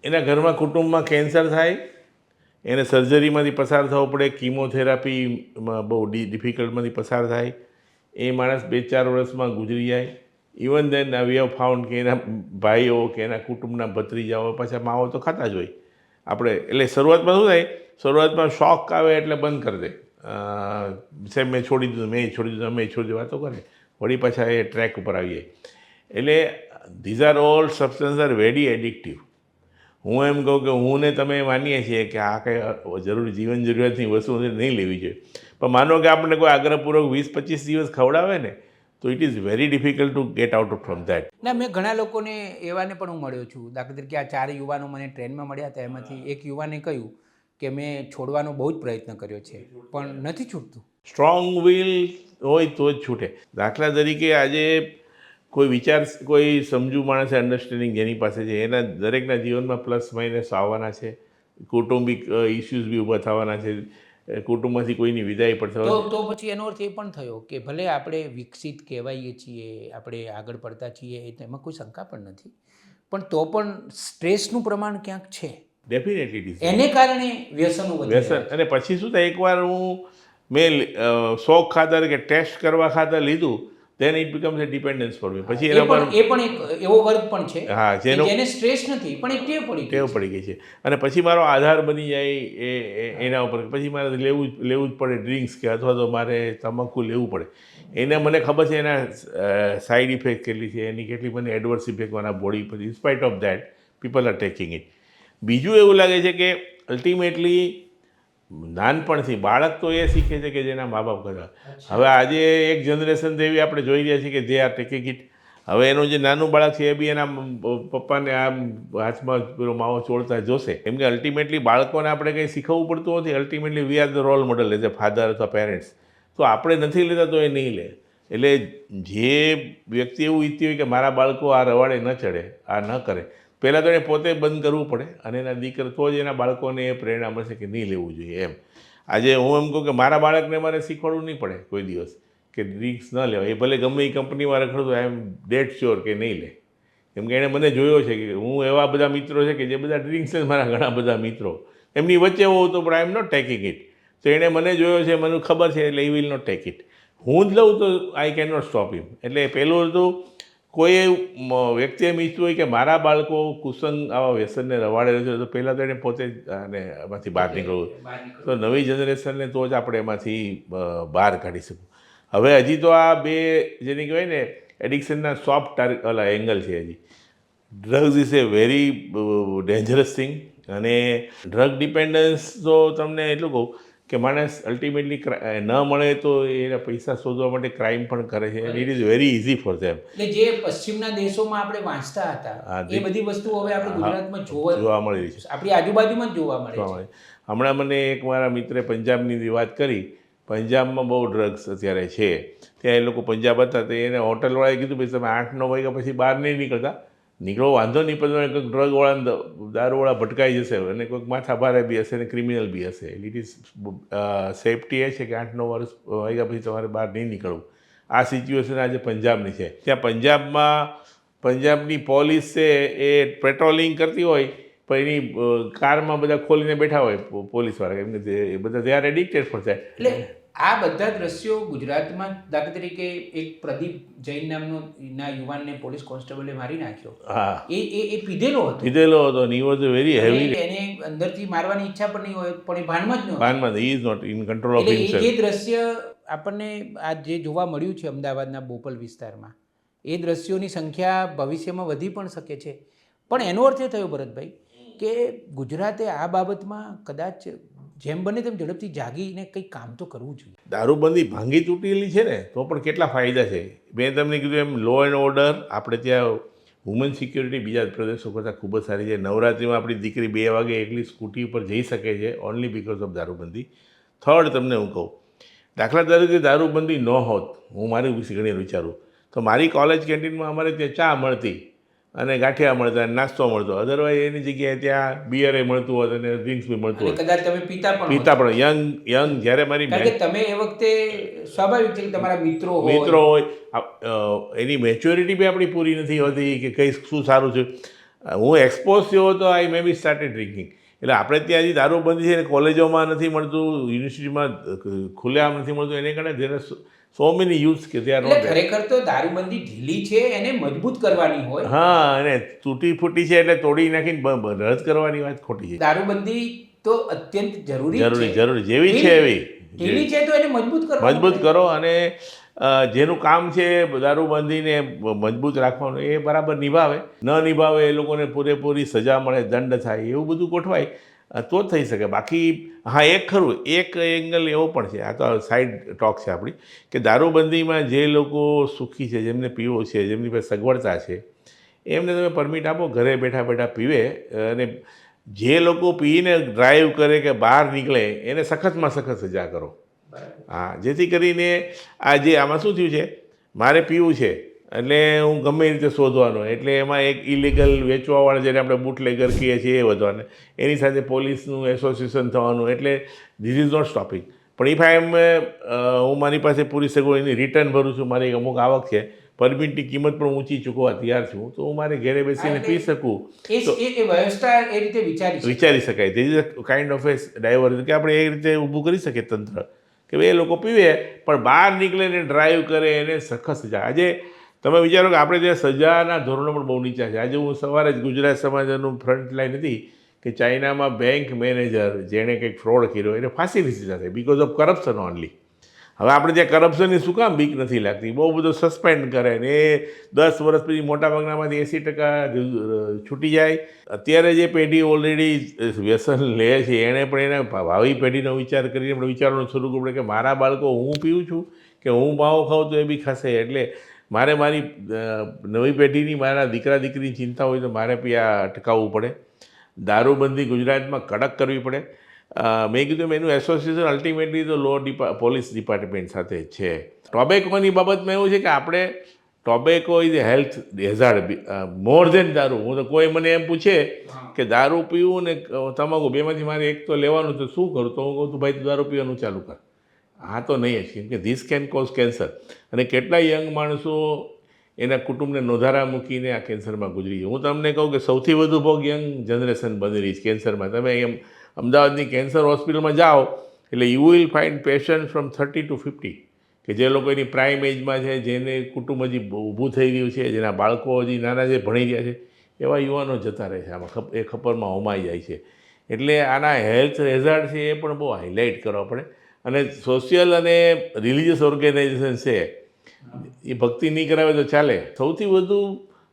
એના ઘરમાં કુટુંબમાં કેન્સર થાય, એને સર્જરીમાંથી પસાર થવો પડે, કીમોથેરાપીમાં બહુ ડિફિકલ્ટમાંથી પસાર થાય, એ માણસ 2-4 વર્ષમાં ગુજરી જાય. Even then we have found કે એના ભાઈઓ કે એના કુટુંબના ભત્રીજાઓ પાછા માવો તો ખાતા જ હોય આપણે. એટલે શરૂઆતમાં શું થાય, શરૂઆતમાં શોક આવે એટલે બંધ કરી દે, સાહેબ મેં છોડી દીધું, મેં છોડી દીધું, અમે છોડી દીધું, વાતો કરે, વળી પાછા એ ટ્રેક ઉપર આવી જાય. એટલે these are all substance are very addictive. હું એમ કહું કે હું ને તમે માનીએ છીએ કે આ કંઈ જરૂરી જીવન જરૂરિયાતની વસ્તુ નહીં લેવી જોઈએ, પણ માનો કે આપણને કોઈ આગ્રહપૂર્વક 20-25 દિવસ ખવડાવે ને તો it is very difficult to get out from that. ના, મેં ઘણા લોકોને એવાને પણ હું મળ્યો છું. દાખલા તરીકે આ 4 યુવાનો મને ટ્રેનમાં મળ્યા હતા, એમાંથી એક યુવાને કહ્યું કે મેં છોડવાનો બહુ જ પ્રયત્ન કર્યો છે પણ નથી છૂટતું. સ્ટ્રોંગ વિલ હોય તો જ છૂટે. દાખલા તરીકે આજે કોઈ સમજુ માણસે અન્ડરસ્ટેન્ડિંગ જેની પાસે છે એના દરેકના જીવનમાં પ્લસ માઇનસ આવવાના છે, કૌટુંબિક ઇસ્યુઝ બી ઊભા થવાના છે, કુટુંબમાંથી કોઈની વિદાય પણ થવાની. તો પછી એનો અર્થ એ પણ થયો કે ભલે આપણે વિકસિત કહેવાઈએ છીએ, આપણે આગળ પડતા છીએ, એમાં કોઈ શંકા પણ નથી, પણ તો પણ સ્ટ્રેસનું પ્રમાણ ક્યાંક છે. ડેફિનેટલી એને કારણે વ્યસનો વ્યસન. અને પછી શું થાય, એકવાર મેં શોખ ખાતર કે ટેસ્ટ કરવા ખાતર લીધું, then it becomes a dependence for me. પછી એના પર એ પણ એક એવો વર્ગ પણ છે હા, જેને સ્ટ્રેસ નથી પણ એક ટેવ પડી ગઈ છે, અને પછી મારો આધાર બની જાય એના ઉપર. પછી મારે લેવું જ પડે ડ્રિંક્સ કે અથવા તો મારે તમાકુ લેવું પડે. એને મને ખબર છે એના સાઈડ ઇફેક્ટ કેટલી છે, એની કેટલી મને એડવર્સ ઇફેક્ટ મારા બોડી પર. In spite of that people are taking it. બીજું એવું લાગે છે કે અલ્ટિમેટલી નાનપણથી બાળક તો એ શીખે છે કે જેના મા બાપ કરતા. હવે આજે એક જનરેશન એવી આપણે જોઈ રહ્યા છીએ કે જે આ ટેકિંગ ઇટ. હવે એનું જે નાનું બાળક છે એ બી એના પપ્પાને આમ હાથમાં પેલો માવો ચોળતા જોશે. કેમ કે અલ્ટિમેટલી બાળકોને આપણે કંઈ શીખવવું પડતું નથી. Ultimately we are the role model as a father અથવા પેરેન્ટ્સ. તો આપણે નથી લેતા તો એ નહીં લે. એટલે જે વ્યક્તિ એવું ઈચ્છતી હોય કે મારા બાળકો આ રવાડે ન ચડે, આ ન કરે, પહેલાં તો એને પોતે બંધ કરવું પડે, અને એના દીકરા તો જ એના બાળકોને એ પ્રેરણા મળશે કે નહીં લેવું જોઈએ એમ. આજે હું એમ કહું કે મારા બાળકને મારે શીખવાડવું નહીં પડે કોઈ દિવસ કે ડ્રિંક્સ ન લેવાય. એ ભલે ગમે એ કંપનીમાં રખડતું, આઈ એમ ડેડ શ્યોર કે નહીં લે. કેમ કે એણે મને જોયો છે કે હું એવા બધા મિત્રો છે કે જે બધા ડ્રિંક્સ છે, મારા ઘણા બધા મિત્રો એમની વચ્ચે હોઉં તો પણ આઈ એમ નોટ ટેકિંગ ઇટ. તો એણે મને જોયો છે, મને ખબર છે, એટલે ઈ વિલ નોટ ટેક ઇટ. હું જ લઉં તો આઈ કેન નોટ સ્ટોપ હિમ. એટલે પહેલું હતું કોઈ વ્યક્તિ એમ ઈચ્છતું હોય કે મારા બાળકો કુસંગ આવા વ્યસનને રવાડે છે તો પહેલાં તો એને પોતે જ આને એમાંથી બહાર નીકળવું. તો નવી જનરેશનને તો જ આપણે એમાંથી બહાર કાઢી શકું. હવે હજી તો આ બે જેને કહેવાય ને એડિક્શનના સોફ્ટ ઓલા એંગલ છે. હજી drugs is A very dangerous thing, અને ડ્રગ ડિપેન્ડન્સ તો તમને એટલું કહું કે માણસ અલ્ટિમેટલી ન મળે તો એના પૈસા શોધવા માટે ક્રાઇમ પણ કરે છે. It is very easy for them. એટલે જે પશ્ચિમના દેશોમાં આપણે વાંચતા હતા એ બધી વસ્તુઓ હવે આપણે ગુજરાતમાં જોવા મળી રહી છે, આપણી આજુબાજુમાં જ જોવા મળે છે. હમણાં મને એક મારા મિત્રે પંજાબની વાત કરી. પંજાબમાં બહુ ડ્રગ્સ અત્યારે છે. ત્યાં એ લોકો પંજાબ હતા તો એને હોટલવાળાએ કીધું ભાઈ તમે 8-9 વાગ્યા પછી બહાર નહીં નીકળતા. નીકળો વાંધો નહીં, પણ કોઈક ડ્રગવાળા દારૂવાળા ભટકાઈ જશે અને કોઈક માથા ભારે બી હશે અને ક્રિમિનલ બી હશે. ઇટ ઇઝ સેફટી એ છે કે 8-9 વાગ્યા પછી તમારે બહાર નહીં નીકળવું. આ સિચ્યુએશન આજે પંજાબની છે. ત્યાં પંજાબની પોલીસ છે એ પેટ્રોલિંગ કરતી હોય પણ એની કારમાં બધા ખોલીને બેઠા હોય પોલીસવાળા, એમને એ બધા they are addicted for that. એટલે આ બધા દ્રશ્યો ગુજરાતમાં દાખલા તરીકે એક પ્રદીપ જૈન નામના યુવાનને પોલીસ કોન્સ્ટેબલે મારી નાખ્યો. હા, એ પીધેલો હતો. He was very heavy. એને અંદરથી મારવાની ઈચ્છા પણ નહીં હોય, પણ એ ભાનમાં ભાનમાં he is not in control of himself. એ દ્રશ્ય આપણને આ જે જોવા મળ્યું છે અમદાવાદના બોપલ વિસ્તારમાં, એ દ્રશ્યોની સંખ્યા ભવિષ્યમાં વધી પણ શકે છે. પણ એનો અર્થ એ થયો ભરતભાઈ કે ગુજરાતે આ બાબતમાં કદાચ જેમ બને તેમ ઝડપથી જાગીને કંઈક કામ તો કરવું જોઈએ. દારૂબંધી ભાંગી તૂટેલી છે ને તો પણ કેટલા ફાયદા છે. મેં તમને કીધું એમ લો એન્ડ ઓર્ડર આપણે ત્યાં વુમન સિક્યોરિટી બીજા પ્રદેશો કરતાં ખૂબ જ સારી છે. નવરાત્રિમાં આપણી દીકરી 2 વાગે એકલી સ્કૂટી ઉપર જઈ શકે છે ઓનલી બિકોઝ ઓફ દારૂબંધી. થર્ડ તમને હું કહું, દાખલા તરીકે દારૂબંધી ન હોત, હું મારી વિશે ઘણી વિચારું તો મારી કોલેજ કેન્ટીનમાં અમારે ત્યાં ચા મળતી અને ગાંઠિયા મળતા અને નાસ્તો મળતો. અધરવાઇઝ એની જગ્યાએ ત્યાં બિયરે મળતું હોત અને ડ્રિંક્સ બી મળતું હોત. કદાચ તમે પીતા પણ યંગ જ્યારે મારી તમે એ વખતે સ્વાભાવિક છે કે તમારા મિત્રો હોય એની મેચ્યોરિટી બી આપણી પૂરી નથી હોતી કે કઈ શું સારું છે. હું એક્સપોઝ થયો તો આઈ મે બી સ્ટાર્ટેડ ડ્રિંકિંગ. એટલે આપણે ત્યાં હજી દારૂબંધી છે ને કોલેજોમાં નથી મળતું, યુનિવર્સિટીમાં ખુલ્લેઆમ નથી મળતું. એને કારણે જેને સો મેની યુઝ કે ત્યાં ખરેખર તો દારૂબંધી ઢીલી છે, એને મજબૂત કરવાની હોય. હા, અને તૂટી ફૂટી છે એટલે તોડી નાખીને રદ કરવાની વાત ખોટી છે. દારૂબંધી તો અત્યંત જરૂરી જેવી છે એવી ઢીલી છે તો એને મજબૂત કરો અને જેનું કામ છે દારૂબંધીને મજબૂત રાખવાનું એ બરાબર નિભાવે. ન નિભાવે એ લોકોને પૂરેપૂરી સજા મળે, દંડ થાય, એવું બધું ગોઠવાય તો જ થઈ શકે. બાકી હા, એક એંગલ એવો પણ છે, આ તો સાઈડ ટોક છે આપણી, કે દારૂબંધીમાં જે લોકો સુખી છે, જેમને પીવો છે, જેમની પાસે સગવડતા છે, એમને તમે પરમિટ આપો ઘરે બેઠા બેઠા પીવે. અને જે લોકો પીને ડ્રાઈવ કરે કે બહાર નીકળે એને સખતમાં સખત સજા કરો. હા, જેથી કરીને આ જે આમાં શું થયું છે, મારે પીવું છે એટલે હું ગમે રીતે શોધવાનો, એટલે એમાં એક ઇલીગલ વેચવાવાળા જેને આપણે બુટલેગર કહીએ છીએ એ વધવાને, એની સાથે પોલીસનું એસોસિએશન થવાનું. એટલે ધીસ ઇઝ નોટ સ્ટોપિંગ. પણ ઇફ આઈ એમ હું મારી પાસે પૂરી સગવડ એની રિટર્ન ભરું છું, મારી અમુક આવક છે, પરમિટની કિંમત પણ ઊંચી ચૂકવવા તૈયાર છું, તો હું મારે ઘરે બેસીને પી શકું. વ્યવસ્થા એ રીતે વિચારી શકાય. This is a kind of a diversion કે આપણે એ રીતે ઊભું કરી શકીએ તંત્ર કે એ લોકો પીવે પણ બહાર નીકળે ને ડ્રાઈવ કરે એને સખત સજા. આજે તમે વિચારો કે આપણે ત્યાં સજાના ધોરણો પણ બહુ નીચા છે. આજે હું સવારે જ ગુજરાત સમાજનું ફ્રન્ટ લાઈન હતી કે ચાઇનામાં બેંક મેનેજર જેણે કંઈક ફ્રોડ કર્યો એને ફાંસીની સજા થઈ બીકોઝ ઓફ કરપ્શન ઓનલી. હવે આપણે ત્યાં કરપ્શનની શું કામ બીક નથી લાગતી? બહુ બધું સસ્પેન્ડ કરે ને એ 10 વર્ષ પછી મોટાભાગનામાંથી 80% છૂટી જાય. અત્યારે જે પેઢી ઓલરેડી વ્યસન લે છે એણે પણ એના ભાવિ પેઢીનો વિચાર કરીને આપણે વિચારવાનું શરૂ કરવું પડે કે મારા બાળકો હું પીવું છું કે હું માવો ખાઉં તો એ બી ખાશે. એટલે મારે મારી નવી પેઢીની, મારા દીકરા દીકરીની ચિંતા હોય તો મારે બી આ અટકાવવું પડે. દારૂબંધી ગુજરાતમાં કડક કરવી પડે. મેં કીધું એનું એસોસિએશન અલ્ટિમેટલી તો પોલીસ ડિપાર્ટમેન્ટ સાથે છે. ટોબેકોની બાબતમાં એવું છે કે આપણે tobacco is a health hazard more than દારૂ. હું તો કોઈ મને એમ પૂછે કે દારૂ પીવું ને તમાકુ બેમાંથી મારે એક તો લેવાનું તો શું કરું? તો હું કહું તું ભાઈ તું દારૂ પીવાનું ચાલુ કર. હા તો નહીં જ, કેમ કે ધીસ કેન કોઝ કેન્સર. અને કેટલાય યંગ માણસો એના કુટુંબને નોંધારા મૂકીને આ કેન્સરમાં ગુજરી જાય. હું તમને કહું કે સૌથી વધુ ભોગ યંગ જનરેશન બની રહી છે કેન્સરમાં. તમે એમ અમદાવાદની કેન્સર હોસ્પિટલમાં જાઓ એટલે you will find patient from 30 to 50. કે જે લોકો એની પ્રાઇમ એજમાં છે, જેને કુટુંબ હજી ઊભું થઈ રહ્યું છે, જેના બાળકો હજી નાના જે ભણી રહ્યા છે, એવા યુવાનો જતા રહે છે આમાં, એ ખપરમાં હોમાઈ જાય છે. એટલે આના હેલ્થ હેઝાર્ડ છે એ પણ બહુ હાઇલાઇટ કરવા પડે. અને સોશિયલ અને રિલિજિયસ ઓર્ગેનાઇઝેશન છે એ ભક્તિ નહીં કરાવે તો ચાલે. સૌથી વધુ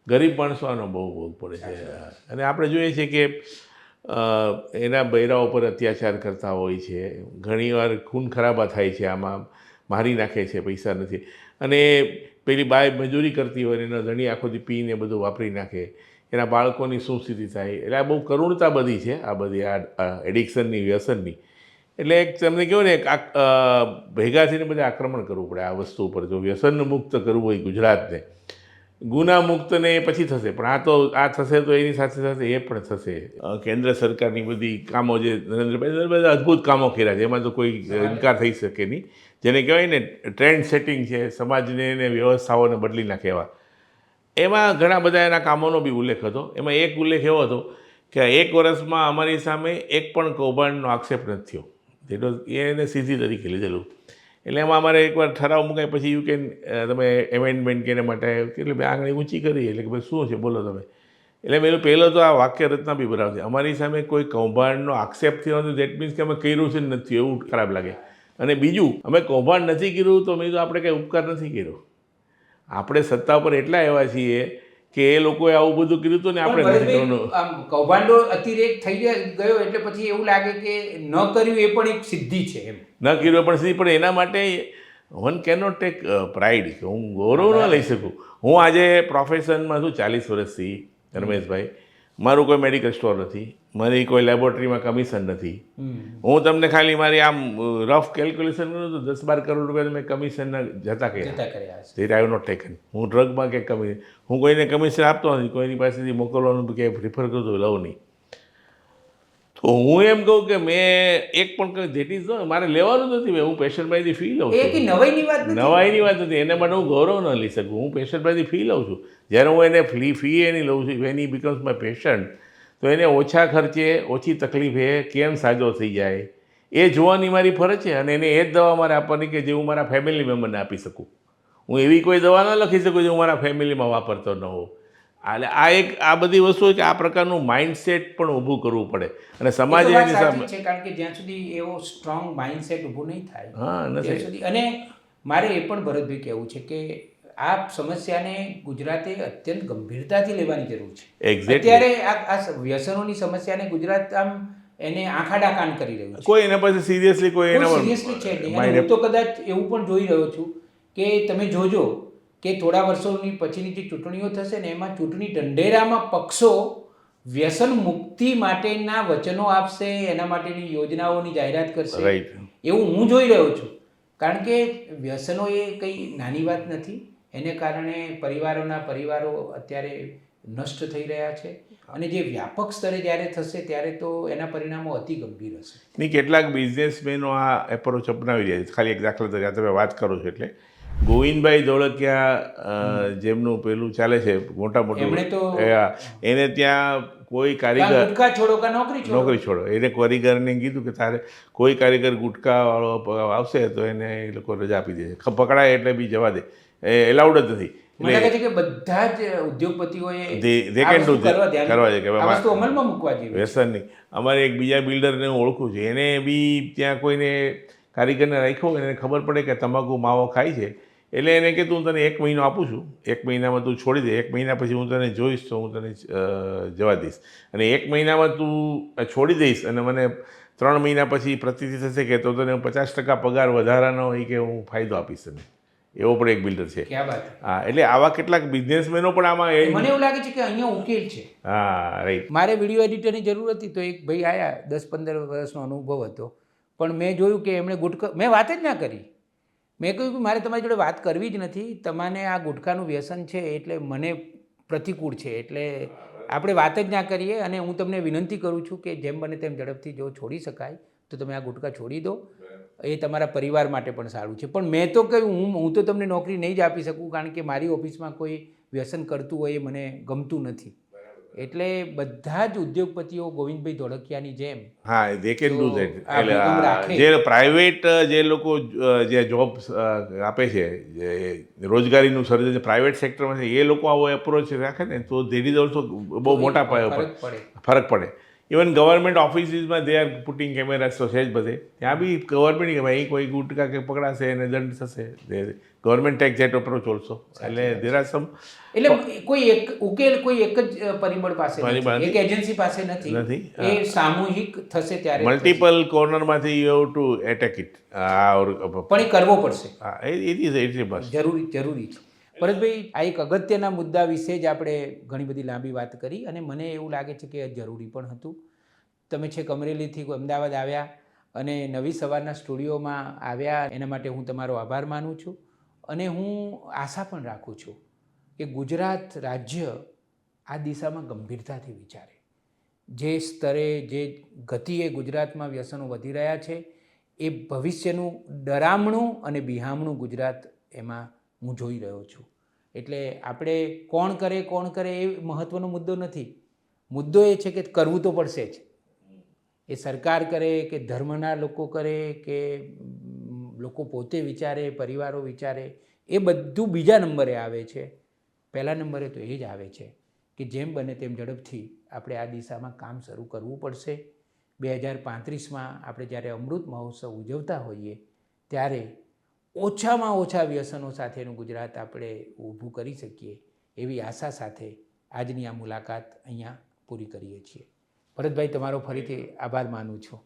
ગરીબ માણસો આનો બહુ ભોગ પડે છે. અને આપણે જોઈએ છીએ કે એના બૈરાઓ પર અત્યાચાર કરતા હોય છે, ઘણીવાર ખૂન ખરાબા થાય છે, આમાં મારી નાખે છે, પૈસા નથી. અને પેલી બાય મજૂરી કરતી હોય એના ધણી આખોથી પીને બધું વાપરી નાખે, એના બાળકોની શું સ્થિતિ થાય. એટલે આ બહુ કરુણતા બધી છે, આ બધી આ એડિક્શનની, વ્યસનની. એટલે એક તમને કહ્યું ને, ભેગા થઈને બધા આક્રમણ કરવું પડે આ વસ્તુ ઉપર. જો વ્યસન મુક્ત કરવું હોય ગુજરાતને, ગુના મુક્તને એ પછી થશે, પણ આ થશે તો એની સાથે સાથે એ પણ થશે. કેન્દ્ર સરકારની બધી કામો જે નરેન્દ્રભાઈ બધા અદ્ભુત કામો કર્યા છે, એમાં તો કોઈ ઇનકાર થઈ શકે નહીં. જેને કહેવાય ને ટ્રેન્ડ સેટિંગ છે, સમાજને એને વ્યવસ્થાઓને બદલી નાખે એવા. એમાં ઘણા બધા એના કામોનો બી ઉલ્લેખ હતો. એમાં એક ઉલ્લેખ એવો હતો કે 1 વર્ષમાં અમારી સામે એક પણ કૌભાંડનો આક્ષેપ નથી થયો. એને સીધી તરીકે લીધેલું. એટલે એમાં અમારે એકવાર ઠરાવ મુકાય પછી યુ કેન તમે એમેન્ડમેન્ટ કે એના માટે એટલે મેં આંગળી ઊંચી કરી, એટલે કે ભાઈ શું છે બોલો તમે. એટલે મેં પહેલો તો આ વાક્ય રચના બી બરાબર છે, અમારી સામે કોઈ કૌભાંડનો આક્ષેપ થયો નથી, દેટ મીન્સ કે અમે કર્યું છે નથી, એવું ખરાબ લાગે. અને બીજું, અમે કૌભાંડ નથી કર્યું તો મેં તો આપણે કંઈ ઉપકાર નથી કર્યો. આપણે સત્તા પર એટલા એવા છીએ કે એ લોકોએ આવું બધું કર્યું હતું ને આપણે નથી કરવાનું. કૌભાંડો અતિરેક થઈ ગયો એટલે પછી એવું લાગે કે ન કર્યું એ પણ એક સિદ્ધિ છે એમ. ન કર્યું પણ સિદ્ધિ, પણ એના માટે વન કેનોટ ટેક પ્રાઇડ, કે હું ગૌરવ ન લઈ શકું. હું આજે પ્રોફેશનમાં છું 40 વર્ષથી રમેશભાઈ. મારું કોઈ મેડિકલ સ્ટોર નથી, મારી કોઈ લેબોરેટરીમાં કમિશન નથી. હું તમને ખાલી મારી આમ રફ કેલ્ક્યુલેશન કરું તો 10-12 કરોડ રૂપિયા મેં કમિશનના જતા કર્યા. That I have not taken. હું ડ્રગમાં કે હું કોઈને કમિશન આપતો નથી, કોઈની પાસેથી મોકલવાનું કે પ્રિફર કરતો લઉં નહીં. તો હું એમ કહું કે મેં એક પણ ધેટ ઇઝ નો, મારે લેવાનું નથી. હું પેશન્ટમાંથી ફી લઉં છું. નવાઈની વાત નથી, એને માટે હું ગૌરવ ન લઈ શકું. હું પેશન્ટમાંથી ફી લઉં છું. જ્યારે હું એને ફી એની લઉં છું, when he becomes my patient, તો એને ઓછા ખર્ચે, ઓછી તકલીફે કેમ સાજો થઈ જાય એ જોવાની મારી ફરજ છે. અને એને એ જ દવા મારે આપવાની કે જે હું મારા ફેમિલી મેમ્બરને આપી શકું. હું એવી કોઈ દવા ન લખી શકું જે હું મારા ફેમિલીમાં વાપરતો ન હોઉં. એટલે આ બધી વસ્તુઓ કે આ પ્રકારનું માઇન્ડસેટ પણ ઊભું કરવું પડે. અને સમાજે એની સામે છે, કારણ કે જ્યાં સુધી એવો સ્ટ્રોંગ માઇન્ડસેટ ઊભું નહીં થાય ત્યાં સુધી. અને મારે એ પણ ભરતભાઈ કહેવું છે કે આ સમસ્યાને ગુજરાતે અત્યંત ગંભીરતાથી લેવાની જરૂર છે. અત્યારે આ વ્યસનોની સમસ્યાને ગુજરાત આમ એને આંખાડા કાન કરી રહ્યું છે. કોઈ એના પાસે સિરિયસલી કોઈ સિરિયસલી છે નહીં. હું તો કદાચ એવું પણ જોઈ રહ્યો છું કે તમે જોજો કે થોડા વર્ષોની પછીની જે ચૂંટણીઓ થશે ને, એમાં ચૂંટણી ઢંઢેરામાં પક્ષો વ્યસન મુક્તિ માટેના વચનો આપશે, એના માટેની યોજનાઓની જાહેરાત કરશે, એવું હું જોઈ રહ્યો છું. કારણ કે વ્યસનો એ કંઈ નાની વાત નથી. એને કારણે પરિવારો અત્યારે નષ્ટ થઈ રહ્યા છે. અને જે વ્યાપક સ્તરે જ્યારે થશે ત્યારે તો એના પરિણામો અતિ ગંભીર હશે. નહીં, કેટલાક બિઝનેસમેનો આ એપ્રોચ અપનાવી રહ્યા છે. ખાલી એક દાખલા તરીકે તમે વાત કરો છો એટલે ગોવિંદભાઈ ધોળકિયા જેમનું પેલું ચાલે છે મોટા મોટું, એને ત્યાં કોઈ કારીગર નોકરી છોડો, એને કારીગરને કીધું કે તારે કોઈ કારીગર ગુટકાવાળો આવશે તો એને એ લોકો રજા આપી દે છે. પકડાય એટલે બી જવા દે, એલાઉડ જ નથી. મને લાગે છે કે બધા જ ઉદ્યોગપતિઓએ કરવા છે કે અમલમાં મૂકવા જોઈએ. વ્યસનની અમારે એક બીજા બિલ્ડરને હું ઓળખું છું, એને બી ત્યાં કોઈને કારીગરને રાખ્યો હોય, એને ખબર પડે કે તમાકુ માવો ખાય છે, એટલે એને કે તું તને 1 મહિનો આપું છું, 1 મહિનામાં તું છોડી દે, 1 મહિના પછી હું તને જોઈશ તો હું તને જવા દઈશ, અને 1 મહિનામાં તું છોડી દઈશ અને મને 3 મહિના પછી પ્રતિથી થશે કે તો તને 50% પગાર વધારાનો હોય કે હું ફાયદો આપીશ તને. એવો પણ એક બિલ્ડર છે. હા, એટલે આવા કેટલાક બિઝનેસમેનો પણ આમાં મને એવું લાગે છે કે અહીંયા ઉકેલ છે. હા, રાઈટ. મારે વિડીયો એડિટરની જરૂર હતી તો એક ભાઈ આવ્યા, 10-15 વર્ષનો અનુભવ હતો, પણ મેં જોયું કે એમણે મેં વાત જ ના કરી. મેં કહ્યું કે મારે તમારી જોડે વાત કરવી જ નથી, તમને આ ગુટખાનું વ્યસન છે એટલે મને પ્રતિકૂળ છે, એટલે આપણે વાત જ ના કરીએ. અને હું તમને વિનંતી કરું છું કે જેમ બને તેમ ઝડપથી જો છોડી શકાય તો તમે આ ગુટખા છોડી દો, એ તમારા પરિવાર માટે પણ સારું છે. પણ મેં તો કહ્યું હું તો તમને નોકરી નહીં જ આપી શકું, કારણ કે મારી ઓફિસમાં કોઈ વ્યસન કરતું હોય એ મને ગમતું નથી. એટલે બધા જ ઉદ્યોગપતિઓ ગોવિંદભાઈ ધોળકિયાની જેમ હા દે કેન ડુ જો ધેટ આ એટલે અભિગમ રાખે. જે પ્રાઇવેટ જે લોકો જે જોબ આપે છે જે રોજગારીનું સર્જન પ્રાઇવેટ સેક્ટરમાં છે એ લોકો આવો એપ્રોચ રાખે ને તો ધેટ ઇઝ ઓલ્સો બહુ મોટા પાયા પર ફરક પડે. ફરક પડે. ઇવન ગવર્મેન્ટ ઓફિસીસમાં દે આર પુટિંગ કેમેરાસ તો છે જ બધે, ત્યાં બી ગવર્મેન્ટ કે ભાઈ કોઈ ગુટકા કે પકડાશે અને દંડ થશે, government take that approach also. એટલે દેર આર સમ એટલે કોઈ એક ઉકેલ કોઈ એક જ પરિબળ પાસે પરિબળ નથી, નથી. એક એજન્સી પાસે નથી. એ સામૂહિક થશે ત્યારે જ થશે. મલ્ટિપલ કોર્નરમાંથી you have to attack it. પણ એ કરવો પડશે, ઇટ ઇઝ મસ્ટ. જરૂરી છે. ભરતભાઈ, આ એક અગત્યના મુદ્દા વિશે જ આપણે ઘણી બધી લાંબી વાત કરી અને મને એવું લાગે છે કે જરૂરી પણ હતું. તમે છેક અમરેલીથી અમદાવાદ આવ્યા અને નવી સવારના સ્ટુડિયોમાં આવ્યા, એના માટે હું તમારો આભાર માનું છું. અને હું આશા પણ રાખું છું કે ગુજરાત રાજ્ય આ દિશામાં ગંભીરતાથી વિચારે. જે સ્તરે જે ગતિએ ગુજરાતમાં વ્યસનો વધી રહ્યા છે એ ભવિષ્યનું ડરામણું અને બિહામણું ગુજરાત એમાં હું જોઈ રહ્યો છું. એટલે આપણે કોણ કરે એ મહત્ત્વનો મુદ્દો નથી. મુદ્દો એ છે કે કરવું તો પડશે જ. એ સરકાર કરે કે ધર્મના લોકો કરે કે લોકો પોતે વિચારે, પરિવારો વિચારે, એ બધું બીજા નંબરે આવે છે. પહેલા નંબરે તો એ જ આવે છે કે જેમ બને તેમ ઝડપથી આપણે આ દિશામાં કામ શરૂ કરવું પડશે. 2035માં આપણે જ્યારે અમૃત મહોત્સવ ઉજવતા હોઈએ ત્યારે ઓછામાં ઓછા વ્યસનો સાથેનું ગુજરાત આપણે ઊભું કરી શકીએ એવી આશા સાથે આજની આ મુલાકાત અહીંયા પૂરી કરીએ છીએ. ભરતભાઈ, તમારો ફરીથી આભાર માનું છું.